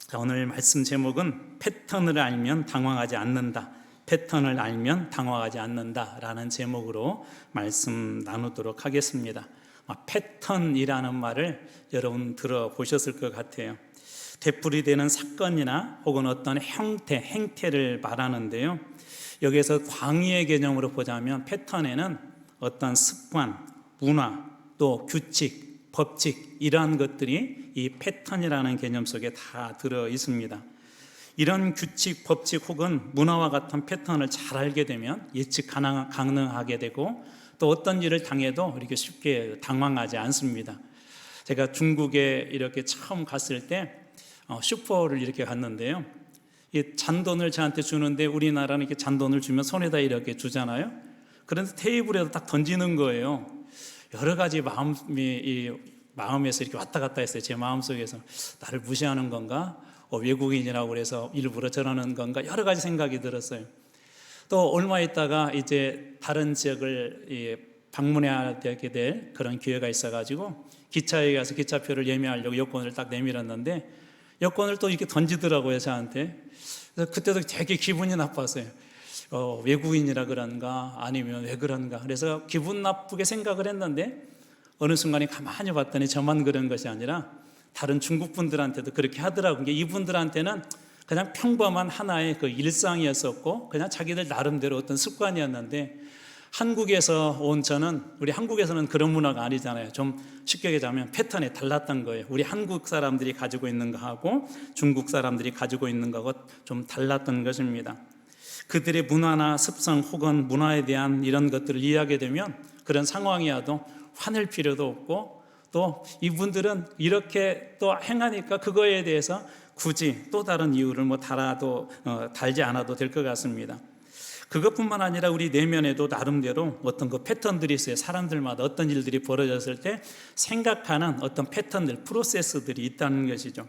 자, 오늘 말씀 제목은 패턴을 알면 당황하지 않는다. 패턴을 알면 당황하지 않는다 라는 제목으로 말씀 나누도록 하겠습니다. 패턴이라는 말을 여러분 들어보셨을 것 같아요. 되풀이되는 사건이나 혹은 어떤 형태, 행태를 말하는데요. 여기에서 광의의 개념으로 보자면 패턴에는 어떤 습관, 문화, 또 규칙, 법칙 이러한 것들이 이 패턴이라는 개념 속에 다 들어 있습니다. 이런 규칙, 법칙 혹은 문화와 같은 패턴을 잘 알게 되면 예측 가능하게 되고 또 어떤 일을 당해도 이렇게 쉽게 당황하지 않습니다. 제가 중국에 이렇게 처음 갔을 때 슈퍼를 이렇게 갔는데요. 이 잔돈을 저한테 주는데 우리나라는 이렇게 잔돈을 주면 손에다 이렇게 주잖아요. 그런데 테이블에다 딱 던지는 거예요. 여러 가지 마음에서 이렇게 왔다 갔다 했어요. 제 마음속에서 나를 무시하는 건가? 외국인이라고 그래서 일부러 저러는 건가? 여러 가지 생각이 들었어요. 또 얼마 있다가 이제 다른 지역을 방문하게 될 그런 기회가 있어가지고 기차에 가서 기차표를 예매하려고 여권을 딱 내밀었는데 여권을 또 이렇게 던지더라고요, 저한테. 그래서 그때도 되게 기분이 나빴어요. 외국인이라 그런가 아니면 왜 그런가. 그래서 기분 나쁘게 생각을 했는데 어느 순간에 가만히 봤더니 저만 그런 것이 아니라 다른 중국 분들한테도 그렇게 하더라고요. 이분들한테는 그냥 평범한 하나의 그 일상이었었고 그냥 자기들 나름대로 어떤 습관이었는데 한국에서 온 저는 우리 한국에서는 그런 문화가 아니잖아요. 좀 쉽게 얘기하자면 패턴이 달랐던 거예요. 우리 한국 사람들이 가지고 있는 거하고 중국 사람들이 가지고 있는 거하고 좀 달랐던 것입니다. 그들의 문화나 습성 혹은 문화에 대한 이런 것들을 이해하게 되면 그런 상황이 와도 화낼 필요도 없고 또 이분들은 이렇게 또 행하니까 그거에 대해서 굳이 또 다른 이유를 달지 않아도 될 것 같습니다. 그것뿐만 아니라 우리 내면에도 나름대로 어떤 그 패턴들이 있어요. 사람들마다 어떤 일들이 벌어졌을 때 생각하는 어떤 패턴들, 프로세스들이 있다는 것이죠.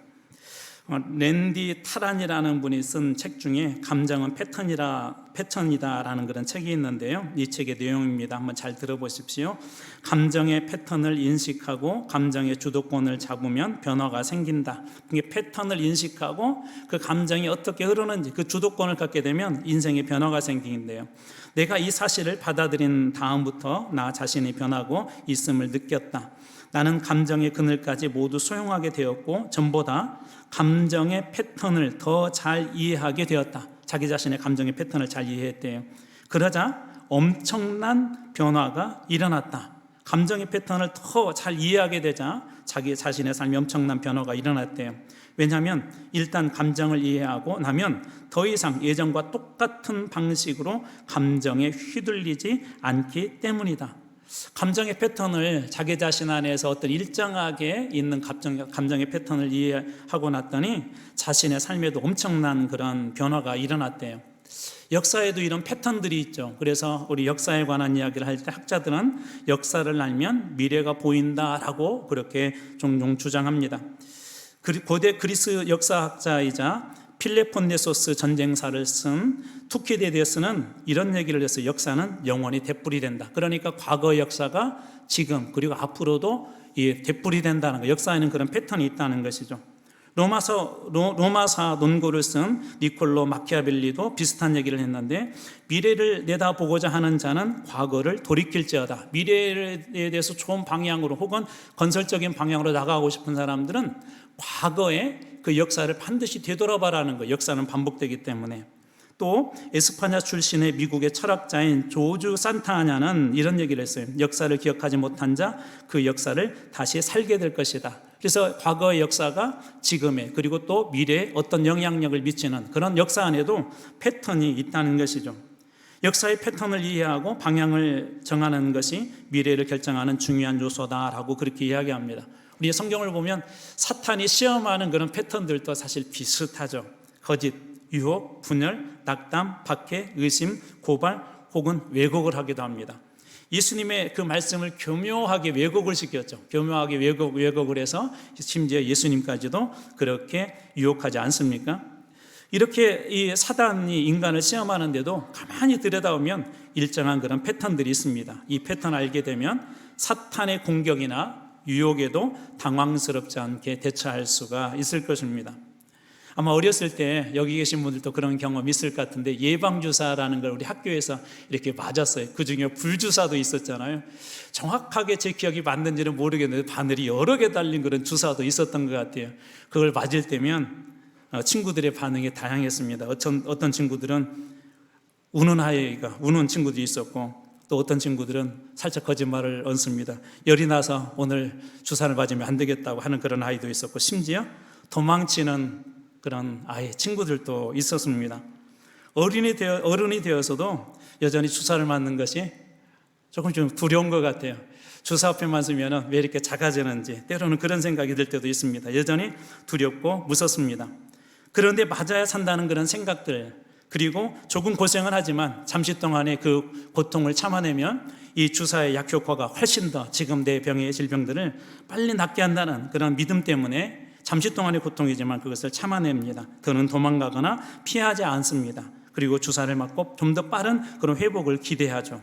랜디 타란이라는 분이 쓴 책 중에 감정은 패턴이다라는 그런 책이 있는데요. 이 책의 내용입니다. 한번 잘 들어보십시오. 감정의 패턴을 인식하고 감정의 주도권을 잡으면 변화가 생긴다. 이게 패턴을 인식하고 그 감정이 어떻게 흐르는지 그 주도권을 갖게 되면 인생의 변화가 생긴대요. 내가 이 사실을 받아들인 다음부터 나 자신이 변하고 있음을 느꼈다. 나는 감정의 그늘까지 모두 소용하게 되었고 전보다 감정의 패턴을 더 잘 이해하게 되었다. 자기 자신의 감정의 패턴을 잘 이해했대요. 그러자 엄청난 변화가 일어났다. 감정의 패턴을 더 잘 이해하게 되자 자기 자신의 삶에 엄청난 변화가 일어났대요. 왜냐하면 일단 감정을 이해하고 나면 더 이상 예전과 똑같은 방식으로 감정에 휘둘리지 않기 때문이다. 감정의 패턴을 자기 자신 안에서 어떤 일정하게 있는 감정의 패턴을 이해하고 났더니 자신의 삶에도 엄청난 그런 변화가 일어났대요. 역사에도 이런 패턴들이 있죠. 그래서 우리 역사에 관한 이야기를 할 때 학자들은 역사를 알면 미래가 보인다라고 그렇게 종종 주장합니다. 고대 그리스 역사학자이자 필레폰네소스 전쟁사를 쓴 투키디데스는 이런 얘기를 했어요. 역사는 영원히 되풀이된다. 그러니까 과거 역사가 지금 그리고 앞으로도 되풀이된다는 거. 역사에는 그런 패턴이 있다는 것이죠. 로마사 논고를 쓴 니콜로 마키아벨리도 비슷한 얘기를 했는데 미래를 내다보고자 하는 자는 과거를 돌이킬지어다. 미래에 대해서 좋은 방향으로 혹은 건설적인 방향으로 나가고 싶은 사람들은 과거의 그 역사를 반드시 되돌아봐라는 거예요. 역사는 반복되기 때문에. 또 에스파냐 출신의 미국의 철학자인 조주 산타냐는 이런 얘기를 했어요. 역사를 기억하지 못한 자 그 역사를 다시 살게 될 것이다. 그래서 과거의 역사가 지금의 그리고 또 미래에 어떤 영향력을 미치는 그런 역사 안에도 패턴이 있다는 것이죠. 역사의 패턴을 이해하고 방향을 정하는 것이 미래를 결정하는 중요한 요소다라고 그렇게 이야기합니다. 우리 성경을 보면 사탄이 시험하는 그런 패턴들도 사실 비슷하죠. 거짓, 유혹, 분열, 낙담, 박해, 의심, 고발 혹은 왜곡을 하기도 합니다. 예수님의 그 말씀을 교묘하게 왜곡을 시켰죠. 교묘하게 왜곡을 해서 심지어 예수님까지도 그렇게 유혹하지 않습니까? 이렇게 이 사단이 인간을 시험하는데도 가만히 들여다보면 일정한 그런 패턴들이 있습니다. 이 패턴 알게 되면 사탄의 공격이나 유혹에도 당황스럽지 않게 대처할 수가 있을 것입니다. 아마 어렸을 때 여기 계신 분들도 그런 경험 있을 것 같은데, 예방주사라는 걸 우리 학교에서 이렇게 맞았어요. 그중에 불주사도 있었잖아요. 정확하게 제 기억이 맞는지는 모르겠는데 바늘이 여러 개 달린 그런 주사도 있었던 것 같아요. 그걸 맞을 때면 친구들의 반응이 다양했습니다. 어떤 친구들은 우는 친구도 있었고, 또 어떤 친구들은 살짝 거짓말을 얹습니다. 열이 나서 오늘 주사를 맞으면 안 되겠다고 하는 그런 아이도 있었고, 심지어 도망치는 그런 아이 친구들도 있었습니다. 어른이 되어서도 여전히 주사를 맞는 것이 조금 좀 두려운 것 같아요. 주사 앞에 맞으면 왜 이렇게 작아지는지 때로는 그런 생각이 들 때도 있습니다. 여전히 두렵고 무섭습니다. 그런데 맞아야 산다는 그런 생각들, 그리고 조금 고생은 하지만 잠시 동안의 그 고통을 참아내면 이 주사의 약효과가 훨씬 더 지금 내 병의 질병들을 빨리 낫게 한다는 그런 믿음 때문에 잠시 동안의 고통이지만 그것을 참아냅니다. 더는 도망가거나 피하지 않습니다. 그리고 주사를 맞고 좀 더 빠른 그런 회복을 기대하죠.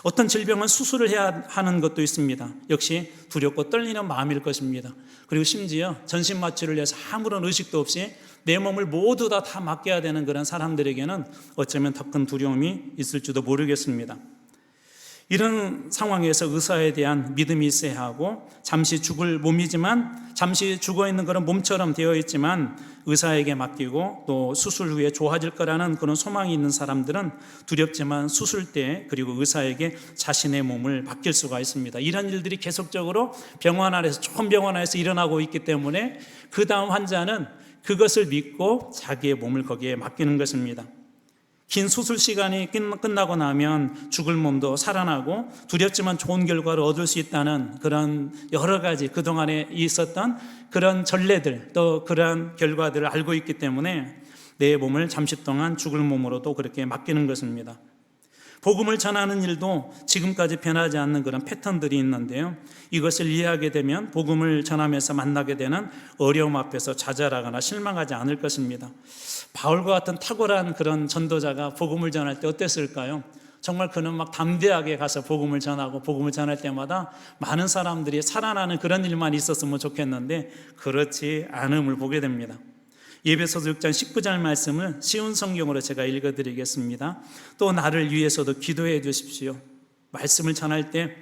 어떤 질병은 수술을 해야 하는 것도 있습니다. 역시 두렵고 떨리는 마음일 것입니다. 그리고 심지어 전신마취를 해서 아무런 의식도 없이 내 몸을 모두 다 맡겨야 되는 그런 사람들에게는 어쩌면 더 큰 두려움이 있을지도 모르겠습니다. 이런 상황에서 의사에 대한 믿음이 있어야 하고, 잠시 죽을 몸이지만, 잠시 죽어있는 그런 몸처럼 되어 있지만 의사에게 맡기고 또 수술 후에 좋아질 거라는 그런 소망이 있는 사람들은 두렵지만 수술 때 그리고 의사에게 자신의 몸을 맡길 수가 있습니다. 이런 일들이 계속적으로 병원 안에서, 좋은 병원 안에서 일어나고 있기 때문에 그 다음 환자는 그것을 믿고 자기의 몸을 거기에 맡기는 것입니다. 긴 수술 시간이 끝나고 나면 죽을 몸도 살아나고 두렵지만 좋은 결과를 얻을 수 있다는 그런 여러 가지 그동안에 있었던 그런 전례들, 또 그런 결과들을 알고 있기 때문에 내 몸을 잠시 동안 죽을 몸으로도 그렇게 맡기는 것입니다. 복음을 전하는 일도 지금까지 변하지 않는 그런 패턴들이 있는데요, 이것을 이해하게 되면 복음을 전하면서 만나게 되는 어려움 앞에서 좌절하거나 실망하지 않을 것입니다. 바울과 같은 탁월한 그런 전도자가 복음을 전할 때 어땠을까요? 정말 그는 막 담대하게 가서 복음을 전하고, 복음을 전할 때마다 많은 사람들이 살아나는 그런 일만 있었으면 좋겠는데 그렇지 않음을 보게 됩니다. 에베소서 6장 19절 말씀을 쉬운 성경으로 제가 읽어드리겠습니다. 또 나를 위해서도 기도해 주십시오. 말씀을 전할 때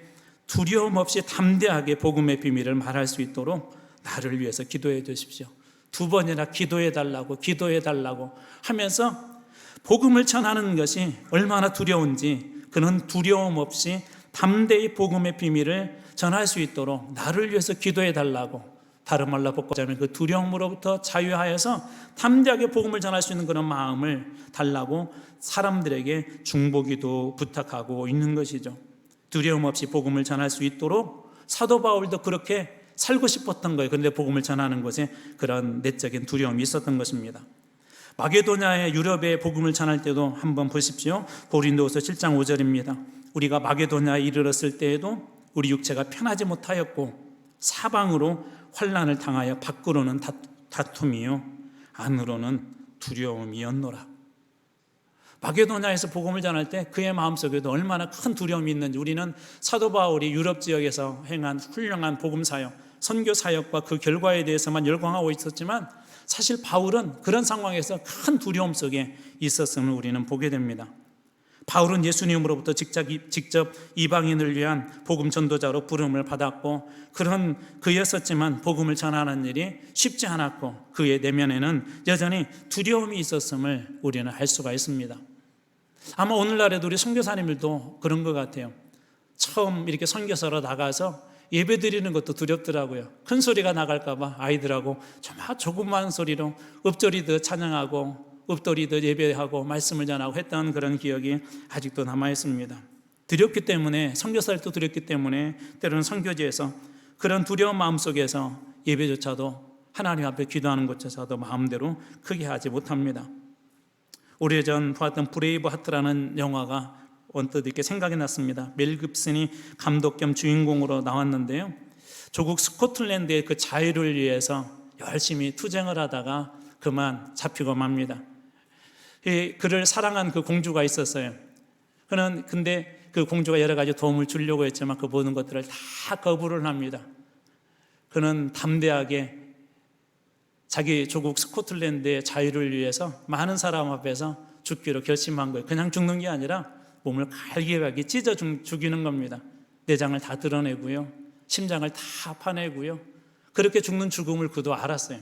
두려움 없이 담대하게 복음의 비밀을 말할 수 있도록 나를 위해서 기도해 주십시오. 2번이나 기도해 달라고 하면서 복음을 전하는 것이 얼마나 두려운지, 그는 두려움 없이 담대히 복음의 비밀을 전할 수 있도록 나를 위해서 기도해 달라고, 다른 말로 바꾸자면 그 두려움으로부터 자유하여서 담대하게 복음을 전할 수 있는 그런 마음을 달라고 사람들에게 중보기도 부탁하고 있는 것이죠. 두려움 없이 복음을 전할 수 있도록 사도 바울도 그렇게 살고 싶었던 거예요. 그런데 복음을 전하는 것에 그런 내적인 두려움이 있었던 것입니다. 마게도냐의 유럽의 복음을 전할 때도 한번 보십시오. 고린도후서 7장 5절입니다. 우리가 마게도냐에 이르렀을 때에도 우리 육체가 편하지 못하였고 사방으로 환난을 당하여 밖으로는 다툼이요 안으로는 두려움이었노라. 마게도냐에서 복음을 전할 때 그의 마음속에도 얼마나 큰 두려움이 있는지, 우리는 사도 바울이 유럽 지역에서 행한 훌륭한 복음 사역, 선교 사역과 그 결과에 대해서만 열광하고 있었지만 사실 바울은 그런 상황에서 큰 두려움 속에 있었음을 우리는 보게 됩니다. 바울은 예수님으로부터 직접 이방인을 위한 복음 전도자로 부름을 받았고, 그런 그였었지만 복음을 전하는 일이 쉽지 않았고 그의 내면에는 여전히 두려움이 있었음을 우리는 알 수가 있습니다. 아마 오늘날에도 우리 선교사님들도 그런 것 같아요. 처음 이렇게 선교사로 나가서 예배 드리는 것도 두렵더라고요. 큰 소리가 나갈까 봐 아이들하고 정말 조그만 소리로 읊조리듯 찬양하고 읊조리듯 예배하고 말씀을 전하고 했던 그런 기억이 아직도 남아있습니다. 두렵기 때문에, 선교사들도 두렵기 때문에 때로는 선교지에서 그런 두려운 마음속에서 예배조차도, 하나님 앞에 기도하는 것조차도 마음대로 크게 하지 못합니다. 오래전 보았던 브레이브 하트라는 영화가 언뜻 이렇게 생각이 났습니다. 멜 깁슨이 감독 겸 주인공으로 나왔는데요, 조국 스코틀랜드의 그 자유를 위해서 열심히 투쟁을 하다가 그만 잡히고 맙니다. 그를 사랑한 그 공주가 있었어요. 근데 그 공주가 여러 가지 도움을 주려고 했지만 그 모든 것들을 다 거부를 합니다. 그는 담대하게 자기 조국 스코틀랜드의 자유를 위해서 많은 사람 앞에서 죽기로 결심한 거예요. 그냥 죽는 게 아니라 몸을 갈기갈기 찢어 죽이는 겁니다. 내장을 다 드러내고요, 심장을 다 파내고요. 그렇게 죽는 죽음을 그도 알았어요.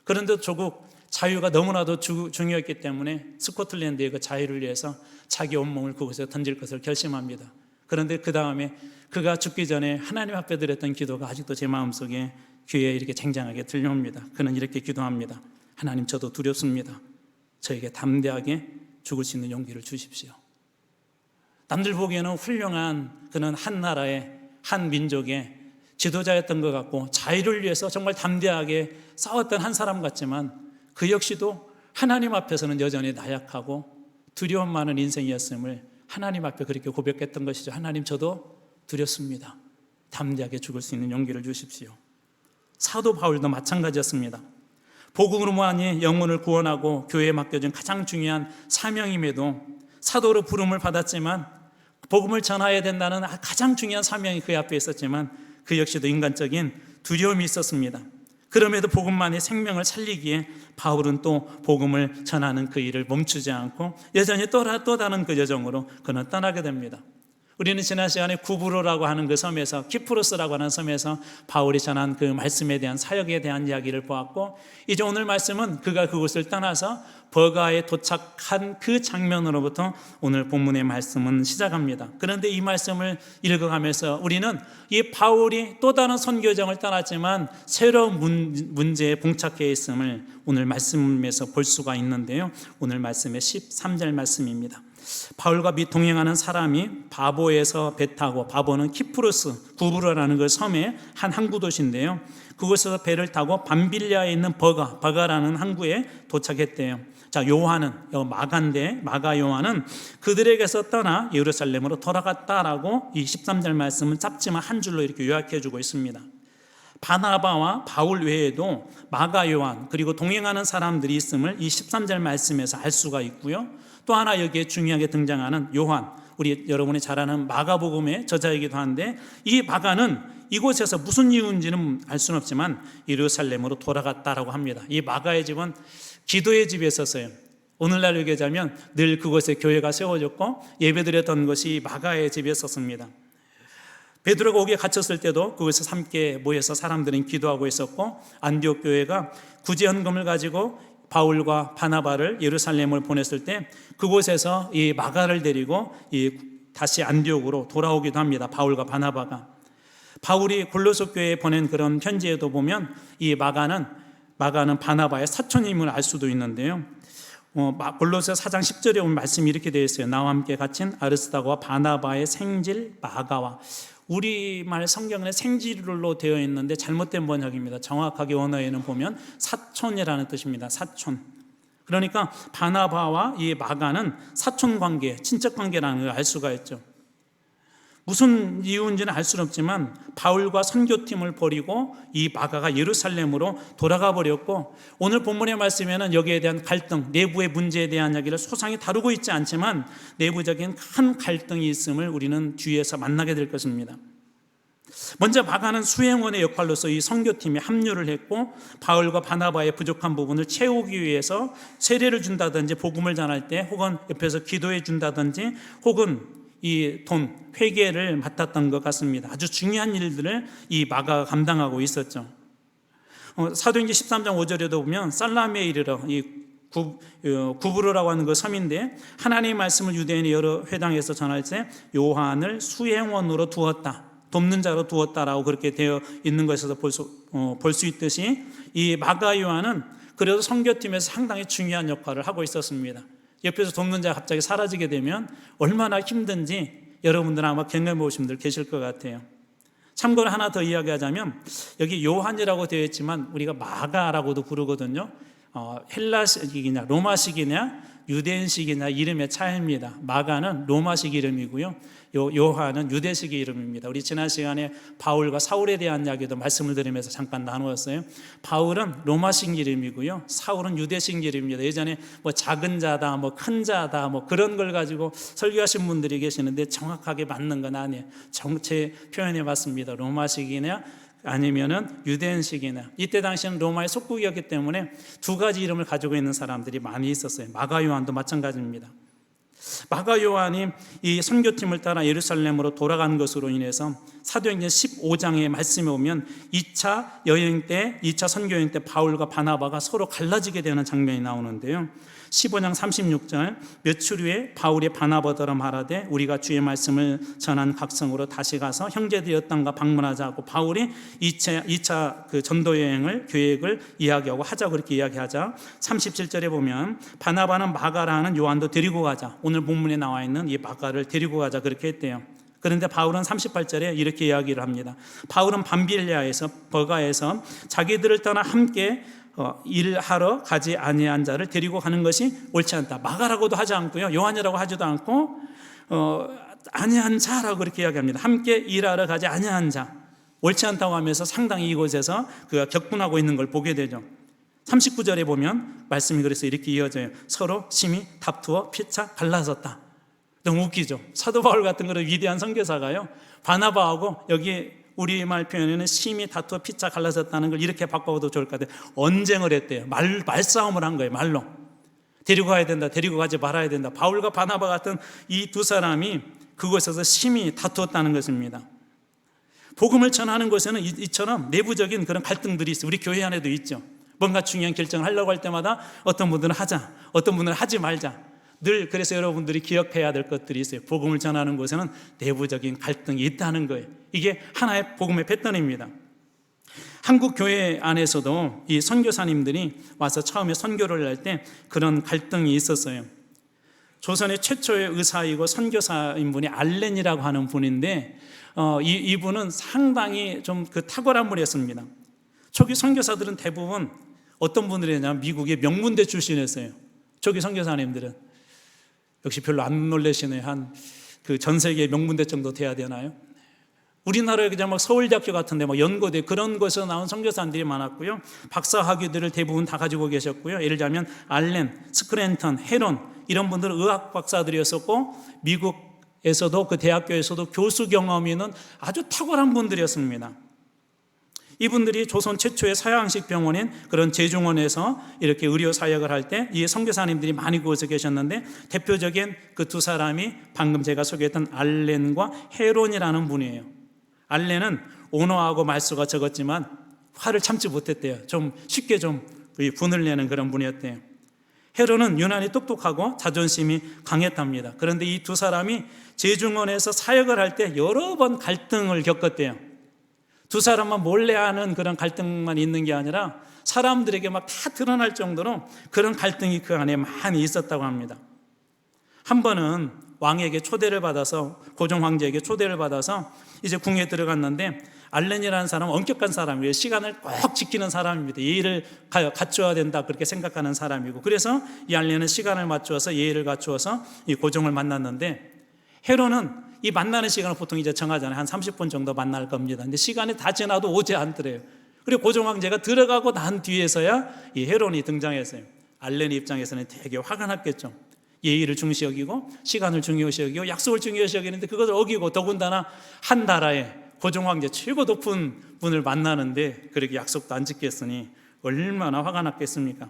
그런데 조국 자유가 너무나도 중요했기 때문에 스코틀랜드의 그 자유를 위해서 자기 온몸을 그곳에 던질 것을 결심합니다. 그런데 그 다음에 그가 죽기 전에 하나님 앞에 드렸던 기도가 아직도 제 마음속에 귀에 이렇게 쟁쟁하게 들려옵니다. 그는 이렇게 기도합니다. 하나님, 저도 두렵습니다. 저에게 담대하게 죽을 수 있는 용기를 주십시오. 남들 보기에는 훌륭한, 그는 한 나라의 한 민족의 지도자였던 것 같고 자유를 위해서 정말 담대하게 싸웠던 한 사람 같지만 그 역시도 하나님 앞에서는 여전히 나약하고 두려움 많은 인생이었음을 하나님 앞에 그렇게 고백했던 것이죠. 하나님, 저도 두렵습니다. 담대하게 죽을 수 있는 용기를 주십시오. 사도 바울도 마찬가지였습니다. 복음으로만이 영혼을 구원하고 교회에 맡겨진 가장 중요한 사명임에도 사도로 부름을 받았지만 복음을 전해야 된다는 가장 중요한 사명이 그 앞에 있었지만 그 역시도 인간적인 두려움이 있었습니다. 그럼에도 복음만의 생명을 살리기에 바울은 또 복음을 전하는 그 일을 멈추지 않고 여전히 또 다른 그 여정으로 그는 떠나게 됩니다. 우리는 지난 시간에 구브로라고 하는 그 섬에서, 키프로스라고 하는 섬에서 바울이 전한 그 말씀에 대한 사역에 대한 이야기를 보았고, 이제 오늘 말씀은 그가 그곳을 떠나서 버가에 도착한 그 장면으로부터 오늘 본문의 말씀은 시작합니다. 그런데 이 말씀을 읽어가면서 우리는 이 바울이 또 다른 선교정을 떠났지만 새로운 문제에 봉착해 있음을 오늘 말씀에서 볼 수가 있는데요. 오늘 말씀의 13절 말씀입니다. 바울과 및 동행하는 사람이 바보에서 배 타고, 바보는 키프로스 구브로라는 그 섬의 한 항구 도시인데요, 그곳에서 배를 타고 밤빌리아에 있는 버가라는 항구에 도착했대요. 자, 요한은 마가인데, 마가 요한은 그들에게서 떠나 예루살렘으로 돌아갔다라고 이 13절 말씀은 짧지만 한 줄로 이렇게 요약해 주고 있습니다. 바나바와 바울 외에도 마가 요한 그리고 동행하는 사람들이 있음을 이 13절 말씀에서 알 수가 있고요. 또 하나 여기에 중요하게 등장하는 요한, 우리 여러분이 잘 아는 마가복음의 저자이기도 한데, 이 마가는 이곳에서 무슨 이유인지는 알 수는 없지만 예루살렘으로 돌아갔다라고 합니다. 이 마가의 집은 기도의 집이었어요. 오늘날 얘기하자면 늘 그곳에 교회가 세워졌고 예배드렸던 것이 마가의 집이었습니다. 베드로가 옥에 갇혔을 때도 그곳에서 함께 모여서 사람들은 기도하고 있었고, 안디옥 교회가 구제헌금을 가지고 바울과 바나바를 예루살렘을 보냈을 때 그곳에서 이 마가를 데리고 다시 안디옥으로 돌아오기도 합니다. 바울과 바나바가. 바울이 골로새 교회에 보낸 그런 편지에도 보면 이 마가는 바나바의 사촌임을 알 수도 있는데요. 골로새 4장 10절에 보면 말씀이 이렇게 되어 있어요. 나와 함께 갇힌 아르스다고와 바나바의 생질 마가와. 우리말 성경에 생질로 되어 있는데 잘못된 번역입니다. 정확하게 원어에는 보면 사촌이라는 뜻입니다. 사촌. 그러니까 바나바와 이 마가는 사촌 관계, 친척 관계라는 걸 알 수가 있죠. 무슨 이유인지는 알 수는 없지만 바울과 선교팀을 버리고 이 마가가 예루살렘으로 돌아가 버렸고, 오늘 본문의 말씀에는 여기에 대한 갈등, 내부의 문제에 대한 이야기를 소상히 다루고 있지 않지만 내부적인 큰 갈등이 있음을 우리는 뒤에서 만나게 될 것입니다. 먼저 마가는 수행원의 역할로서 이 선교팀에 합류를 했고, 바울과 바나바의 부족한 부분을 채우기 위해서 세례를 준다든지 복음을 전할 때, 혹은 옆에서 기도해 준다든지, 혹은 이 회계를 맡았던 것 같습니다. 아주 중요한 일들을 이 마가가 감당하고 있었죠. 사도행전 13장 5절에도 보면 살라미에 이르러 이 구브로라고 하는 그 섬인데, 하나님의 말씀을 유대인의 여러 회당에서 전할 때 요한을 수행원으로 두었다, 돕는 자로 두었다라고 그렇게 되어 있는 것에서 볼 수 있듯이 이 마가 요한은 그래도 선교팀에서 상당히 중요한 역할을 하고 있었습니다. 옆에서 돕는 자가 갑자기 사라지게 되면 얼마나 힘든지 여러분들은 아마 경험해 보신 분들 계실 것 같아요. 참고로 하나 더 이야기하자면, 여기 요한이라고 되어 있지만 우리가 마가라고도 부르거든요. 헬라식이냐 로마식이냐 유대인식이냐 이름의 차이입니다. 마가는 로마식 이름이고요, 요한은 유대식 이름입니다. 우리 지난 시간에 바울과 사울에 대한 이야기도 말씀을 드리면서 잠깐 나누었어요. 바울은 로마식 이름이고요, 사울은 유대식 이름입니다. 예전에 작은 자다, 큰 자다, 그런 걸 가지고 설교하신 분들이 계시는데 정확하게 맞는 건 아니에요. 정체 표현해 봤습니다. 로마식이냐 아니면은 유대인식이나, 이때 당시는 로마의 속국이었기 때문에 두 가지 이름을 가지고 있는 사람들이 많이 있었어요. 마가 요한도 마찬가지입니다. 마가 요한이 이 선교팀을 따라 예루살렘으로 돌아간 것으로 인해서 사도행전 15장의 말씀에 보면 2차 여행 때, 2차 선교 여행 때 바울과 바나바가 서로 갈라지게 되는 장면이 나오는데요. 15장 36절, 며칠 후에 바울이 바나바더러 말하되 우리가 주의 말씀을 전한 각성으로 다시 가서 형제들이 땅과 방문하자고, 바울이 2차 그 전도 여행을 계획을 이야기하고 하자, 그렇게 이야기하자 37절에 보면 바나바는 마가라는 요한도 데리고 가자, 오늘 본문에 나와 있는 이 마가를 데리고 가자, 그렇게 했대요. 그런데 바울은 38절에 이렇게 이야기를 합니다. 바울은 밤빌리아에서 버가에서 자기들을 떠나 함께 일하러 가지 아니한 자를 데리고 가는 것이 옳지 않다. 마가라고도 하지 않고요, 요한이라고 하지도 않고 아니한 자라고 그렇게 이야기합니다. 함께 일하러 가지 아니한 자, 옳지 않다고 하면서 상당히 이곳에서 그가 격분하고 있는 걸 보게 되죠. 39절에 보면 말씀이 그래서 이렇게 이어져요. 서로 심히 다투어 피차 갈라섰다. 너무 웃기죠. 사도 바울 같은 그런 위대한 선교사가요, 바나바하고 여기 우리말 표현에는 심히 다투어 피차 갈라졌다는 걸 이렇게 바꿔도 좋을 것 같아요. 언쟁을 했대요. 말싸움을 한 거예요. 말로 데리고 가야 된다, 데리고 가지 말아야 된다. 바울과 바나바 같은 이 두 사람이 그곳에서 심히 다투었다는 것입니다. 복음을 전하는 곳에는 이처럼 내부적인 그런 갈등들이 있어요. 우리 교회 안에도 있죠. 뭔가 중요한 결정을 하려고 할 때마다 어떤 분들은 하자, 어떤 분들은 하지 말자. 늘 그래서 여러분들이 기억해야 될 것들이 있어요. 복음을 전하는 곳에는 내부적인 갈등이 있다는 거예요. 이게 하나의 복음의 패턴입니다. 한국 교회 안에서도 이 선교사님들이 와서 처음에 선교를 할 때 그런 갈등이 있었어요. 조선의 최초의 의사이고 선교사인 분이 알렌이라고 하는 분인데 이분은 상당히 좀 그 탁월한 분이었습니다. 초기 선교사들은 대부분 어떤 분들이냐면 미국의 명문대 출신이었어요. 초기 선교사님들은 역시 별로 안 놀라시네요. 한 그 전 세계 명문대 정도 돼야 되나요? 우리나라에 그냥 막 서울대학교 같은데 막 연고대 그런 곳에서 나온 선교사님들이 많았고요. 박사 학위들을 대부분 다 가지고 계셨고요. 예를 들자면 알렌, 스크랜턴, 헤론 이런 분들은 의학 박사들이었었고, 미국에서도 그 대학교에서도 교수 경험이 있는 아주 탁월한 분들이었습니다. 이분들이 조선 최초의 서양식 병원인 그런 제중원에서 이렇게 의료 사역을 할 때 이 선교사님들이 많이 그곳에 계셨는데, 대표적인 그 두 사람이 방금 제가 소개했던 알렌과 헤론이라는 분이에요. 알렌은 온화하고 말수가 적었지만 화를 참지 못했대요. 좀 쉽게 좀 분을 내는 그런 분이었대요. 헤론은 유난히 똑똑하고 자존심이 강했답니다. 그런데 이 두 사람이 제중원에서 사역을 할 때 여러 번 갈등을 겪었대요. 두 사람만 몰래 하는 그런 갈등만 있는 게 아니라 사람들에게 막 다 드러날 정도로 그런 갈등이 그 안에 많이 있었다고 합니다. 한 번은 왕에게 초대를 받아서, 고종 황제에게 초대를 받아서 이제 궁에 들어갔는데, 알렌이라는 사람은 엄격한 사람이에요. 시간을 꼭 지키는 사람입니다. 예의를 갖춰야 된다 그렇게 생각하는 사람이고, 그래서 이 알렌은 시간을 맞추어서 예의를 갖추어서 이 고종을 만났는데, 헤론은 이 만나는 시간을 보통 이제 정하잖아요. 한 30분 정도 만날 겁니다. 근데 시간이 다 지나도 오지 않더래요. 그리고 고종 황제가 들어가고 난 뒤에서야 이 헤론이 등장했어요. 알렌 입장에서는 되게 화가 났겠죠. 예의를 중시 여기고 시간을 중요시 여기고 약속을 중요시 여기는데 그것을 어기고, 더군다나 한 나라의 고종 황제 최고 높은 분을 만나는데 그렇게 약속도 안 지켰으니 얼마나 화가 났겠습니까?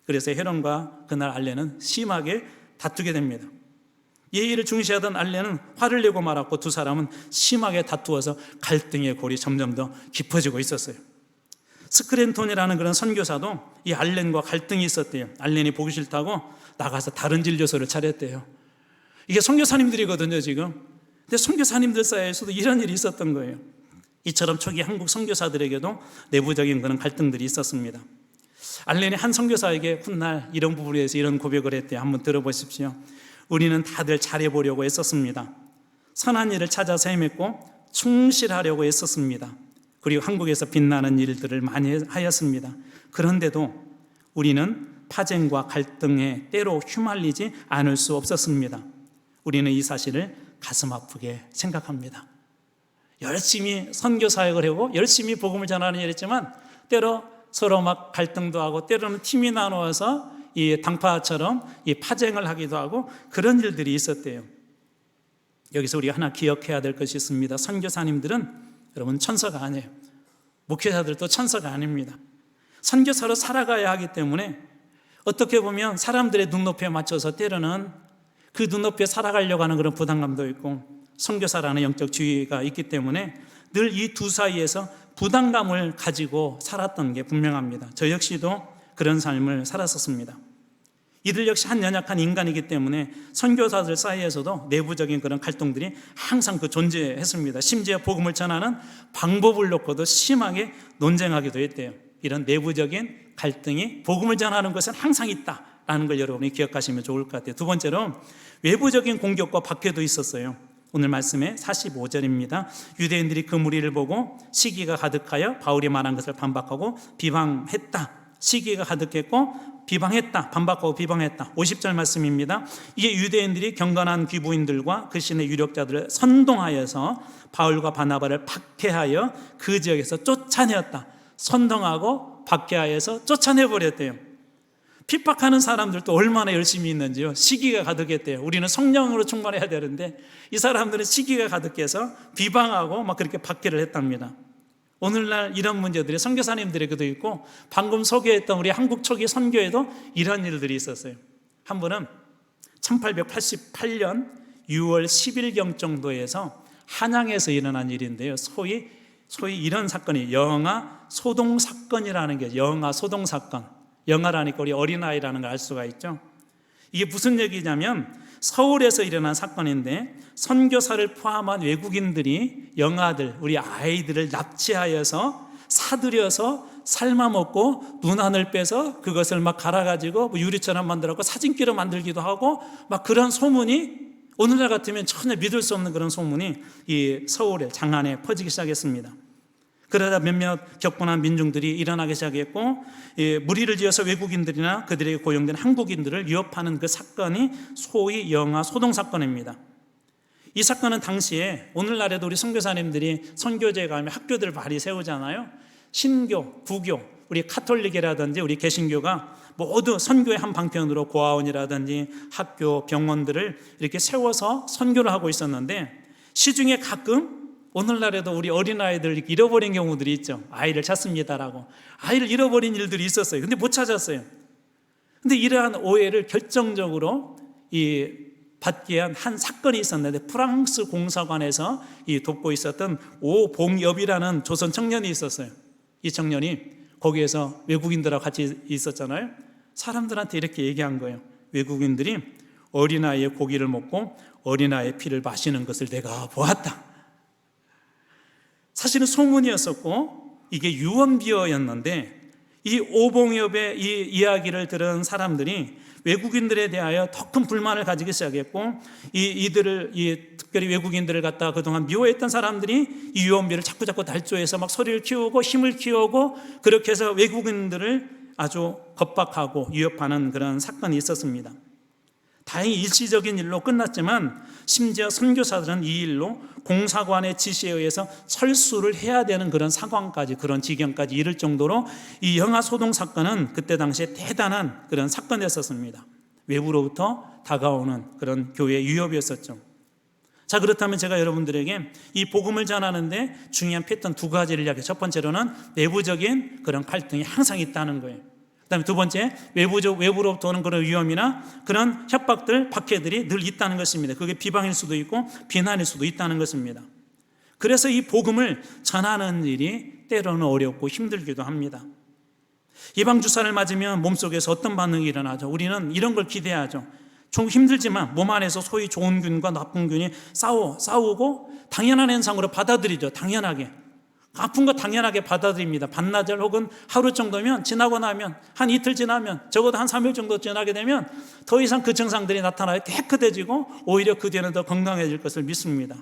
그래서 헤론과 그날 알렌은 심하게 다투게 됩니다. 예의를 중시하던 알렌은 화를 내고 말았고, 두 사람은 심하게 다투어서 갈등의 골이 점점 더 깊어지고 있었어요. 스크랜톤이라는 그런 선교사도 이 알렌과 갈등이 있었대요. 알렌이 보기 싫다고 나가서 다른 진료소를 차렸대요. 이게 선교사님들이거든요 지금. 근데 선교사님들 사이에서도 이런 일이 있었던 거예요. 이처럼 초기 한국 선교사들에게도 내부적인 그런 갈등들이 있었습니다. 알렌이 한 선교사에게 훗날 이런 부분에 대해서 이런 고백을 했대요. 한번 들어보십시오. 우리는 다들 잘해보려고 애썼습니다. 선한 일을 찾아서 헤맸고 충실하려고 애썼습니다. 그리고 한국에서 빛나는 일들을 많이 하였습니다. 그런데도 우리는 파쟁과 갈등에 때로 휘말리지 않을 수 없었습니다. 우리는 이 사실을 가슴 아프게 생각합니다. 열심히 선교 사역을 하고 열심히 복음을 전하는 일 했지만 때로 서로 막 갈등도 하고, 때로는 팀이 나누어서 이 당파처럼 이 파쟁을 하기도 하고 그런 일들이 있었대요. 여기서 우리가 하나 기억해야 될 것이 있습니다. 선교사님들은 여러분 천사가 아니에요. 목회자들도 천사가 아닙니다. 선교사로 살아가야 하기 때문에 어떻게 보면 사람들의 눈높이에 맞춰서 때로는 그 눈높이에 살아가려고 하는 그런 부담감도 있고, 선교사라는 영적 지위가 있기 때문에 늘 이 두 사이에서 부담감을 가지고 살았던 게 분명합니다. 저 역시도 그런 삶을 살았었습니다. 이들 역시 한 연약한 인간이기 때문에 선교사들 사이에서도 내부적인 그런 갈등들이 항상 존재했습니다. 심지어 복음을 전하는 방법을 놓고도 심하게 논쟁하기도 했대요. 이런 내부적인 갈등이 복음을 전하는 것은 항상 있다라는 걸 여러분이 기억하시면 좋을 것 같아요. 두 번째로 외부적인 공격과 박해도 있었어요. 오늘 말씀의 45절입니다. 유대인들이 그 무리를 보고 시기가 가득하여 바울이 말한 것을 반박하고 비방했다. 시기가 가득했고 비방했다. 반박하고 비방했다. 50절 말씀입니다. 이에 유대인들이 경건한 귀부인들과 그 신의 유력자들을 선동하여서 바울과 바나바를 박해하여 그 지역에서 쫓아내었다. 선동하고 박해하여서 쫓아내버렸대요. 핍박하는 사람들도 얼마나 열심히 있는지요. 시기가 가득했대요. 우리는 성령으로 충만해야 되는데 이 사람들은 시기가 가득해서 비방하고 막 그렇게 박해를 했답니다. 오늘날 이런 문제들이 선교사님들에게도 있고, 방금 소개했던 우리 한국 초기 선교에도 이런 일들이 있었어요. 한 번은 1888년 6월 10일경 정도에서 한양에서 일어난 일인데요. 소위 이런 사건이 영아 소동 사건이라는 게, 영아 소동 사건. 영아라니까 우리 어린아이라는 걸 알 수가 있죠. 이게 무슨 얘기냐면 서울에서 일어난 사건인데, 선교사를 포함한 외국인들이 영아들, 우리 아이들을 납치하여서 사들여서 삶아먹고 눈안을 빼서 그것을 막 갈아가지고 유리처럼 만들었고 사진기로 만들기도 하고, 막 그런 소문이 오늘날 같으면 전혀 믿을 수 없는 그런 소문이 이 서울의 장안에 퍼지기 시작했습니다. 그러다 몇몇 격분한 민중들이 일어나기 시작했고, 무리를 지어서 외국인들이나 그들에게 고용된 한국인들을 위협하는 그 사건이 소위 영아 소동 사건입니다. 이 사건은 당시에 오늘날에도 우리 선교사님들이 선교제에 가면 학교들을 많이 세우잖아요. 신교, 부교, 우리 카톨릭이라든지 우리 개신교가 모두 선교의 한 방편으로 고아원이라든지 학교, 병원들을 이렇게 세워서 선교를 하고 있었는데, 시중에 가끔 오늘날에도 우리 어린아이들 잃어버린 경우들이 있죠. 아이를 찾습니다라고. 아이를 잃어버린 일들이 있었어요. 근데 못 찾았어요. 근데 이러한 오해를 결정적으로 받게 한 사건이 있었는데, 프랑스 공사관에서 돕고 있었던 오봉엽이라는 조선 청년이 있었어요. 이 청년이 거기에서 외국인들하고 같이 있었잖아요. 사람들한테 이렇게 얘기한 거예요. 외국인들이 어린아이의 고기를 먹고 어린아이의 피를 마시는 것을 내가 보았다. 사실은 소문이었었고 이게 유언비어였는데, 이 오봉엽의 이 이야기를 들은 사람들이 외국인들에 대하여 더 큰 불만을 가지기 시작했고, 이들을 특별히 외국인들을 갖다가 그동안 미워했던 사람들이 이 유언비어를 자꾸 달조해서 막 소리를 키우고 힘을 키우고, 그렇게 해서 외국인들을 아주 겁박하고 위협하는 그런 사건이 있었습니다. 다행히 일시적인 일로 끝났지만, 심지어 선교사들은 이 일로 공사관의 지시에 의해서 철수를 해야 되는 그런 상황까지, 그런 지경까지 이를 정도로 이 영아 소동 사건은 그때 당시에 대단한 그런 사건이었습니다. 외부로부터 다가오는 그런 교회의 위협이었었죠. 자, 그렇다면 제가 여러분들에게 이 복음을 전하는데 중요한 패턴 두 가지를 이야기해요. 첫 번째로는 내부적인 그런 갈등이 항상 있다는 거예요. 그다음에 두 번째, 외부로부터 오는 그런 위험이나 그런 협박들, 박해들이 늘 있다는 것입니다. 그게 비방일 수도 있고 비난일 수도 있다는 것입니다. 그래서 이 복음을 전하는 일이 때로는 어렵고 힘들기도 합니다. 예방주사를 맞으면 몸속에서 어떤 반응이 일어나죠? 우리는 이런 걸 기대하죠. 좀 힘들지만 몸 안에서 소위 좋은 균과 나쁜 균이 싸우고 당연한 현상으로 받아들이죠. 당연하게. 아픈 거 당연하게 받아들입니다. 반나절 혹은 하루 정도면 지나고 나면, 한 이틀 지나면, 적어도 한 3일 정도 지나게 되면 더 이상 그 증상들이 나타나요. 깨끗해지고 오히려 그 뒤에는 더 건강해질 것을 믿습니다.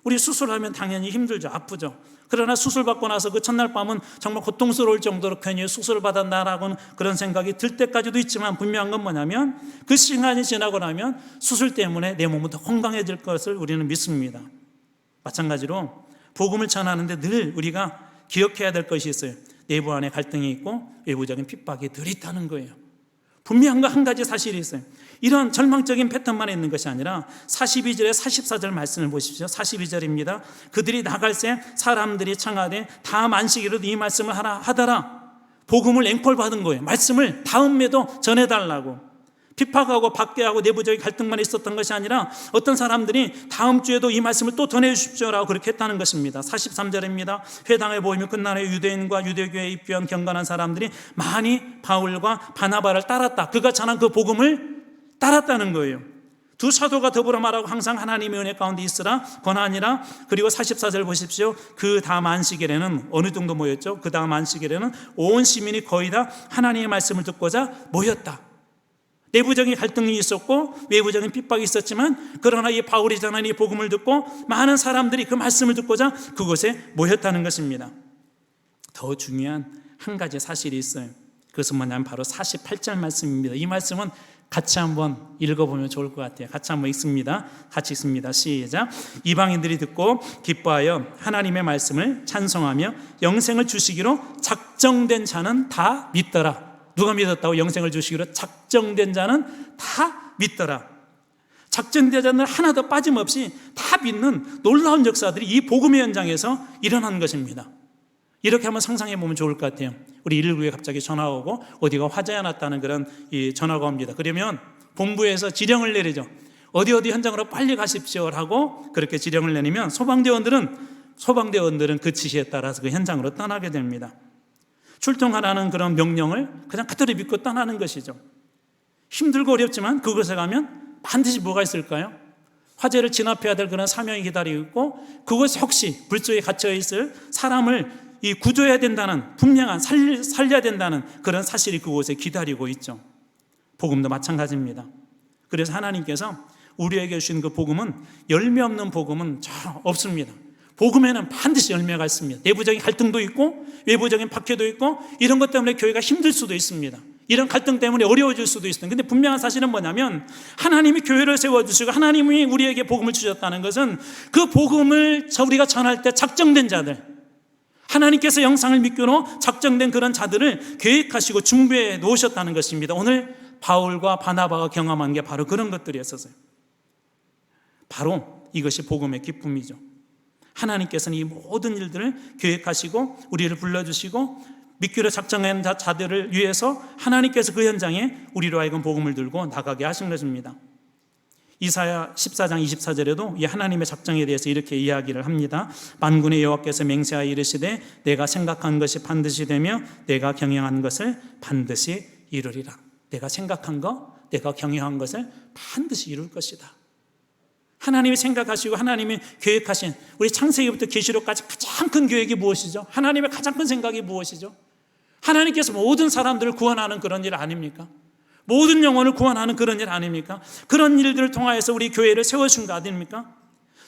우리 수술하면 당연히 힘들죠. 아프죠. 그러나 수술받고 나서 그 첫날 밤은 정말 고통스러울 정도로 괜히 수술을 받았나라고는 그런 생각이 들 때까지도 있지만, 분명한 건 뭐냐면 그 시간이 지나고 나면 수술 때문에 내 몸은 더 건강해질 것을 우리는 믿습니다. 마찬가지로 복음을 전하는데 늘 우리가 기억해야 될 것이 있어요. 내부 안에 갈등이 있고 외부적인 핍박이 늘 있다는 거예요. 분명한 거 한 가지 사실이 있어요. 이런 절망적인 패턴만 있는 것이 아니라 42절에 44절 말씀을 보십시오. 42절입니다. 그들이 나갈새 사람들이 청하되 다음 안식일에도 이 말씀을 하더라. 복음을 앵콜 받은 거예요. 말씀을 다음에도 전해달라고. 핍박하고 박해하고 내부적인 갈등만 있었던 것이 아니라 어떤 사람들이 다음 주에도 이 말씀을 또 전해주십시오라고 그렇게 했다는 것입니다. 43절입니다. 회당에 모이면 끝날에 유대인과 유대교에 입교한 경건한 사람들이 많이 바울과 바나바를 따랐다. 그가 전한 그 복음을 따랐다는 거예요. 두 사도가 더불어 말하고 항상 하나님의 은혜 가운데 있으라 권하니라. 그리고 44절 보십시오. 그 다음 안식일에는 어느 정도 모였죠? 그 다음 안식일에는 온 시민이 거의 다 하나님의 말씀을 듣고자 모였다. 내부적인 갈등이 있었고 외부적인 핍박이 있었지만 그러나 이 바울이 전한 이 복음을 듣고 많은 사람들이 그 말씀을 듣고자 그곳에 모였다는 것입니다. 더 중요한 한 가지 사실이 있어요. 그것은 뭐냐면 바로 48절 말씀입니다. 이 말씀은 같이 한번 읽어보면 좋을 것 같아요. 같이 한번 읽습니다. 같이 읽습니다. 시작. 이방인들이 듣고 기뻐하여 하나님의 말씀을 찬송하며 영생을 주시기로 작정된 자는 다 믿더라. 누가 믿었다고? 영생을 주시기로 작정된 자는 다 믿더라. 작정된 자는 하나도 빠짐없이 다 믿는 놀라운 역사들이 이 복음의 현장에서 일어난 것입니다. 이렇게 한번 상상해 보면 좋을 것 같아요. 우리 119에 갑자기 전화가 오고 어디가 화재가 났다는 그런 이 전화가 옵니다. 그러면 본부에서 지령을 내리죠. 어디 현장으로 빨리 가십시오라고 그렇게 지령을 내리면 소방대원들은 그 지시에 따라서 그 현장으로 떠나게 됩니다. 출동하라는 그런 명령을 그냥 그대로 믿고 떠나는 것이죠. 힘들고 어렵지만 그곳에 가면 반드시 뭐가 있을까요? 화재를 진압해야 될 그런 사명이 기다리고 있고 그곳에 혹시 불 속에 갇혀 있을 사람을 구조해야 된다는 분명한 살려야 된다는 그런 사실이 그곳에 기다리고 있죠. 복음도 마찬가지입니다. 그래서 하나님께서 우리에게 주신 그 복음은 열매 없는 복음은 없습니다. 복음에는 반드시 열매가 있습니다. 내부적인 갈등도 있고 외부적인 박해도 있고 이런 것 때문에 교회가 힘들 수도 있습니다. 이런 갈등 때문에 어려워질 수도 있습니다. 근데 분명한 사실은 뭐냐면 하나님이 교회를 세워주시고 하나님이 우리에게 복음을 주셨다는 것은 그 복음을 우리가 전할 때 작정된 자들, 하나님께서 영상을 믿기로 작정된 그런 자들을 계획하시고 준비해 놓으셨다는 것입니다. 오늘 바울과 바나바가 경험한 게 바로 그런 것들이었어요. 바로 이것이 복음의 기쁨이죠. 하나님께서는 이 모든 일들을 계획하시고 우리를 불러주시고 믿기로 작정한 자들을 위해서 하나님께서 그 현장에 우리로 하여금 복음을 들고 나가게 하신 것입니다. 이사야 14장 24절에도 이 하나님의 작정에 대해서 이렇게 이야기를 합니다. 만군의 여호와께서 맹세하여 이르시되 내가 생각한 것이 반드시 되며 내가 경영한 것을 반드시 이루리라. 내가 생각한 것, 내가 경영한 것을 반드시 이룰 것이다. 하나님이 생각하시고 하나님이 계획하신 우리 창세기부터 계시록까지 가장 큰 계획이 무엇이죠? 하나님의 가장 큰 생각이 무엇이죠? 하나님께서 모든 사람들을 구원하는 그런 일 아닙니까? 모든 영혼을 구원하는 그런 일 아닙니까? 그런 일들을 통하여서 우리 교회를 세워준 거 아닙니까?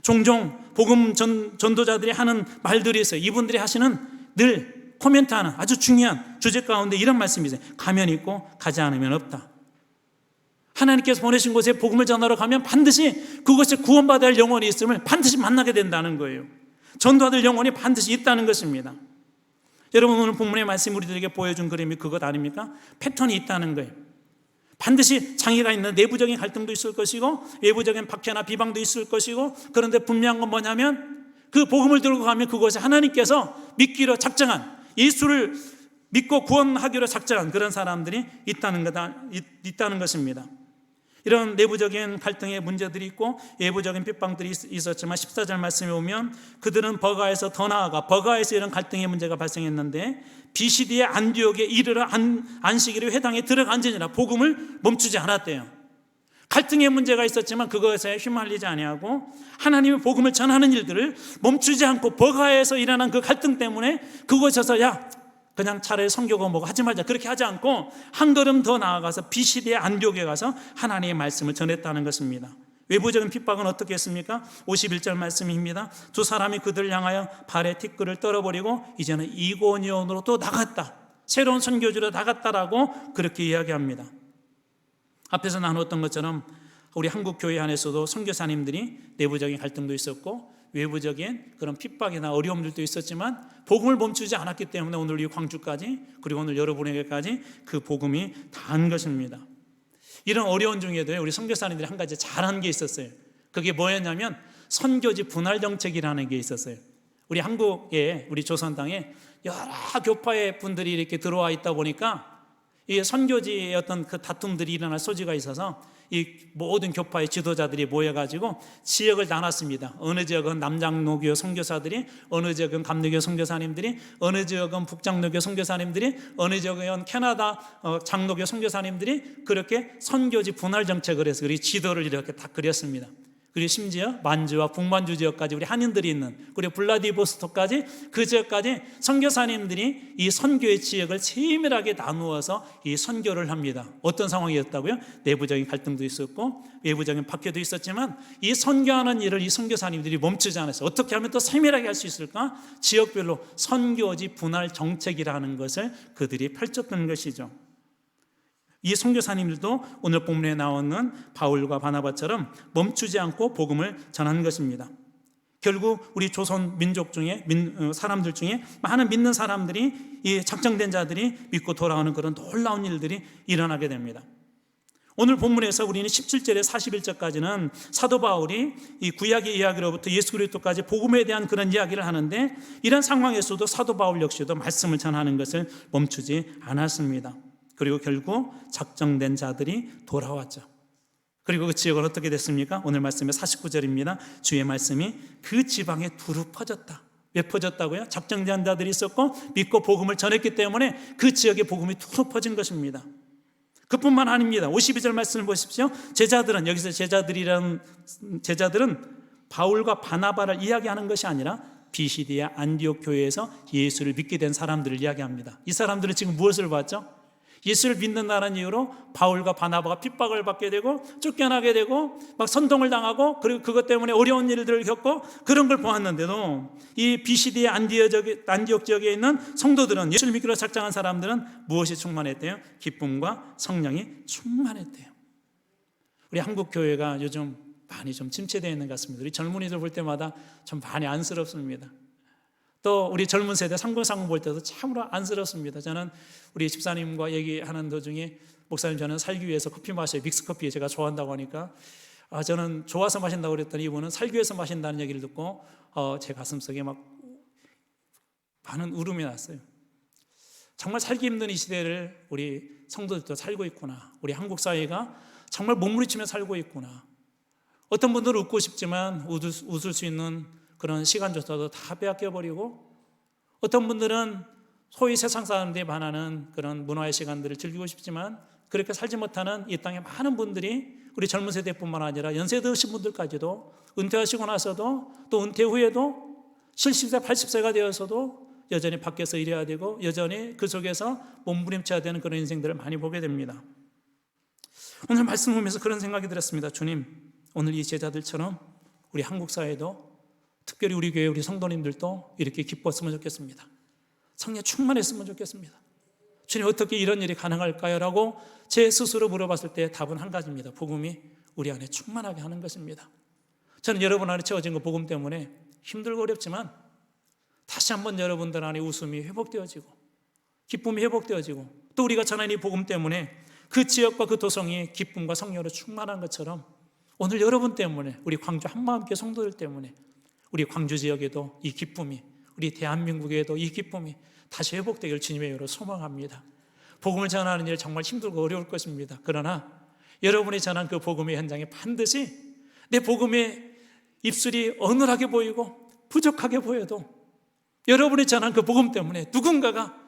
종종 복음 전도자들이 하는 말들이 있어요. 이분들이 하시는 늘 코멘트하는 아주 중요한 주제 가운데 이런 말씀이 있어요. 가면 있고 가지 않으면 없다. 하나님께서 보내신 곳에 복음을 전하러 가면 반드시 그곳에 구원받아야 할 영혼이 있음을 반드시 만나게 된다는 거예요. 전도받을 영혼이 반드시 있다는 것입니다. 여러분 오늘 본문의 말씀이 우리들에게 보여준 그림이 그것 아닙니까? 패턴이 있다는 거예요. 반드시 장애가 있는 내부적인 갈등도 있을 것이고 외부적인 박해나 비방도 있을 것이고 그런데 분명한 건 뭐냐면 그 복음을 들고 가면 그곳에 하나님께서 믿기로 작정한 예수를 믿고 구원하기로 작정한 그런 사람들이 있다는 것입니다. 이런 내부적인 갈등의 문제들이 있고 외부적인 핍박들이 있었지만 14절 말씀에 오면 그들은 버가에서 더 나아가 버가에서 이런 갈등의 문제가 발생했는데 비시디의 안디옥에 이르러 안식일의 회당에 들어간지니라 복음을 멈추지 않았대요. 갈등의 문제가 있었지만 그것에 휘말리지 아니하고 하나님의 복음을 전하는 일들을 멈추지 않고 버가에서 일어난 그 갈등 때문에 그곳에서 그냥 차라리 성교고 뭐고 하지 말자 그렇게 하지 않고 한 걸음 더 나아가서 비시디의 안디옥에 가서 하나님의 말씀을 전했다는 것입니다. 외부적인 핍박은 어떻게 했습니까? 51절 말씀입니다. 두 사람이 그들을 향하여 발에 티끌을 떨어버리고 이제는 이고니온으로 또 나갔다. 새로운 선교지로 나갔다라고 그렇게 이야기합니다. 앞에서 나누었던 것처럼 우리 한국 교회 안에서도 선교사님들이 내부적인 갈등도 있었고 외부적인 그런 핍박이나 어려움들도 있었지만 복음을 멈추지 않았기 때문에 오늘 이 광주까지, 그리고 오늘 여러분에게까지 그 복음이 닿은 것입니다. 이런 어려운 중에도 우리 선교사님들이 한 가지 잘한 게 있었어요. 그게 뭐였냐면 선교지 분할 정책이라는 게 있었어요. 우리 한국에, 우리 조선 땅에 여러 교파의 분들이 이렇게 들어와 있다 보니까 이 선교지의 어떤 그 다툼들이 일어날 소지가 있어서 이 모든 교파의 지도자들이 모여가지고 지역을 나눴습니다. 어느 지역은 남장로교 선교사들이, 어느 지역은 감리교 선교사님들이, 어느 지역은 북장로교 선교사님들이, 어느 지역은 캐나다 장로교 선교사님들이 그렇게 선교지 분할 정책을 해서 우리 지도를 이렇게 다 그렸습니다. 그리고 심지어 만주와 북만주 지역까지 우리 한인들이 있는, 그리고 블라디보스토크까지 그 지역까지 선교사님들이 이 선교의 지역을 세밀하게 나누어서 이 선교를 합니다. 어떤 상황이었다고요? 내부적인 갈등도 있었고 외부적인 박해도 있었지만 이 선교하는 일을 이 선교사님들이 멈추지 않았어요. 어떻게 하면 더 세밀하게 할 수 있을까? 지역별로 선교지 분할 정책이라는 것을 그들이 펼쳤던 것이죠. 이 선교사님들도 오늘 본문에 나오는 바울과 바나바처럼 멈추지 않고 복음을 전한 것입니다. 결국 우리 조선 민족 중에 사람들 중에 많은 믿는 사람들이, 이 작정된 자들이 믿고 돌아오는 그런 놀라운 일들이 일어나게 됩니다. 오늘 본문에서 우리는 17절에 41절까지는 사도 바울이 이 구약의 이야기로부터 예수 그리스도까지 복음에 대한 그런 이야기를 하는데, 이런 상황에서도 사도 바울 역시도 말씀을 전하는 것을 멈추지 않았습니다. 그리고 결국 작정된 자들이 돌아왔죠. 그리고 그 지역은 어떻게 됐습니까? 오늘 말씀의 49절입니다. 주의 말씀이 그 지방에 두루 퍼졌다. 왜 퍼졌다고요? 작정된 자들이 있었고 믿고 복음을 전했기 때문에 그 지역에 복음이 두루 퍼진 것입니다. 그뿐만 아닙니다. 52절 말씀을 보십시오. 제자들은, 여기서 제자들은 바울과 바나바를 이야기하는 것이 아니라 비시디아 안디옥 교회에서 예수를 믿게 된 사람들을 이야기합니다. 이 사람들은 지금 무엇을 봤죠? 예수를 믿는다는 이유로 바울과 바나바가 핍박을 받게 되고 쫓겨나게 되고 막 선동을 당하고, 그리고 그것 때문에 어려운 일들을 겪고 그런 걸 보았는데도 이 비시디의 안디옥 지역에 있는 성도들은, 예수를 믿기로 작정한 사람들은 무엇이 충만했대요? 기쁨과 성령이 충만했대요. 우리 한국 교회가 요즘 많이 좀 침체되어 있는 것 같습니다. 우리 젊은이들 볼 때마다 좀 많이 안쓰럽습니다. 또 우리 젊은 세대 상봉상봉 볼 때도 참으로 안쓰럽습니다. 저는 우리 집사님과 얘기하는 도중에, 목사님 저는 살기 위해서 커피 마셔요. 믹스커피 제가 좋아한다고 하니까 저는 좋아서 마신다고 그랬더니 이분은 살기 위해서 마신다는 얘기를 듣고 제 가슴속에 막 많은 울음이 났어요. 정말 살기 힘든 이 시대를 우리 성도들도 살고 있구나. 우리 한국 사회가 정말 몸부림치며 살고 있구나. 어떤 분들은 웃고 싶지만 웃을 수 있는 그런 시간조차도 다 빼앗겨버리고, 어떤 분들은 소위 세상 사람들이 반하는 그런 문화의 시간들을 즐기고 싶지만 그렇게 살지 못하는 이 땅에 많은 분들이, 우리 젊은 세대뿐만 아니라 연세 드신 분들까지도 은퇴하시고 나서도, 또 은퇴 후에도 70세 80세가 되어서도 여전히 밖에서 일해야 되고 여전히 그 속에서 몸부림쳐야 되는 그런 인생들을 많이 보게 됩니다. 오늘 말씀 보면서 그런 생각이 들었습니다. 주님, 오늘 이 제자들처럼 우리 한국 사회도, 특별히 우리 교회 우리 성도님들도 이렇게 기뻤으면 좋겠습니다. 성령 충만했으면 좋겠습니다. 주님, 어떻게 이런 일이 가능할까요? 라고 제 스스로 물어봤을 때 답은 한 가지입니다. 복음이 우리 안에 충만하게 하는 것입니다. 저는 여러분 안에 채워진 그 복음 때문에 힘들고 어렵지만 다시 한번 여러분들 안에 웃음이 회복되어지고 기쁨이 회복되어지고, 또 우리가 전하는 이 복음 때문에 그 지역과 그 도성이 기쁨과 성령으로 충만한 것처럼 오늘 여러분 때문에, 우리 광주 한마음교회 성도들 때문에 우리 광주 지역에도 이 기쁨이, 우리 대한민국에도 이 기쁨이 다시 회복되기를 주님의 이름으로 소망합니다. 복음을 전하는 일 정말 힘들고 어려울 것입니다. 그러나 여러분이 전한 그 복음의 현장에 반드시 내 복음의 입술이 어눌하게 보이고 부족하게 보여도 여러분이 전한 그 복음 때문에 누군가가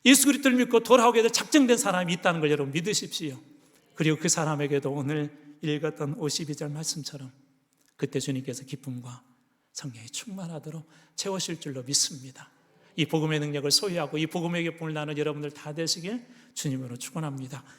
예수 그리스도를 믿고 돌아오게 될 작정된 사람이 있다는 걸 여러분 믿으십시오. 그리고 그 사람에게도 오늘 읽었던 52절 말씀처럼 그때 주님께서 기쁨과 성령이 충만하도록 채우실 줄로 믿습니다. 이 복음의 능력을 소유하고 이 복음의 기쁨을 나누는 여러분들 다 되시길 주님으로 축원합니다.